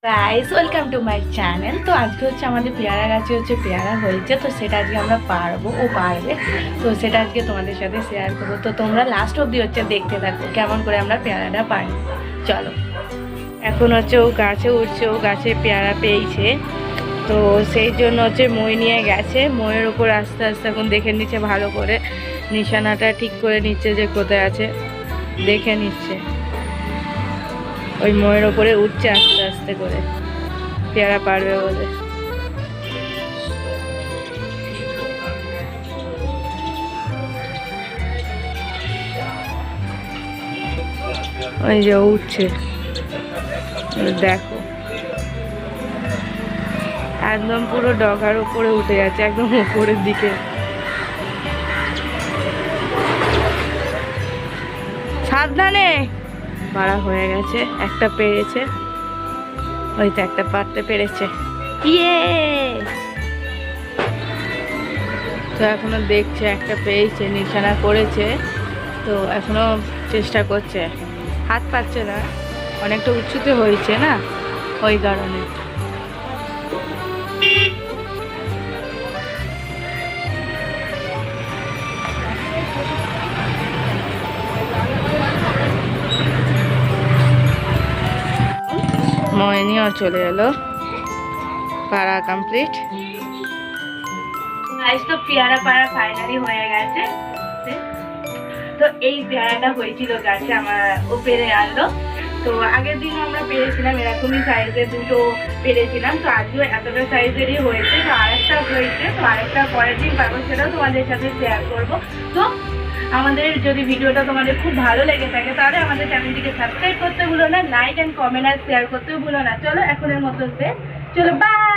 Guys welcome to my channel. তো আজকে হচ্ছে আমাদের পেয়ারা গাছে হচ্ছে পেয়ারা হয়েছে, তো সেটা আজকে আমরা পারবো, ও পারবে, তো সেটা আজকে তোমাদের সাথে শেয়ার করবো। তো তোমরা লাস্ট অবধি হচ্ছে দেখতে থাকো কেমন করে আমরা পেয়ারাটা পারি। চলো, এখন হচ্ছে ও গাছে উঠছে, ও গাছে পেয়ারা পেয়েছে, তো সেই জন্য হচ্ছে মই নিয়ে গেছে। মইয়ের ওপর আস্তে আস্তে এখন দেখে নিচ্ছে, ভালো করে নিশানাটা ঠিক করে নিচ্ছে যে কোথায় আছে, দেখে নিচ্ছে। ওই ময়ের ওপরে উঠছে আস্তে আস্তে করে, পেয়ারা পারবে বলে। ওই যে উঠছে, দেখো একদম পুরো ডগার উপরে উঠে যাচ্ছে, একদম উপরের দিকে। সাবধানে, বাড়া হয়ে গেছে, একটা পেরেছে, ওই তো একটা পারতে পেরেছে। ইয়ে, তো এখনো দেখছে, একটা পেয়েছে, নিশানা করেছে, তো এখনো চেষ্টা করছে, হাত পাচ্ছে না, অনেকটা উঁচুতে হয়েছে না, ওই কারণে। ময়নিও চলে এলো, পাড়া কমপ্লিট। তো পেয়ারা পাড়া ফাইনালি হয়ে গেছে। তো এই পেয়ারাটা হয়েছিল গাছে, আমার ও পেরে আনলো। তো আগের দিনও আমরা পেরেছিলাম, এরকমই সাইজের দুটো পেরেছিলাম, তো আজকেও এতটা সাইজেরই হয়েছে। তো আরেকটা হয়েছে, তো আরেকটা পরের দিন পাবো, সেটাও তোমাদের সাথে শেয়ার করবো। তো আমাদের যদি ভিডিওটা তোমাদের খুব ভালো লেগে থাকে তাহলে আমাদের চ্যানেলটিকে সাবস্ক্রাইব করতে ভুলো না, লাইক অ্যান্ড কমেন্ট আর শেয়ার করতেও ভুলো না। চলো এখনের মতো চলো, বাই।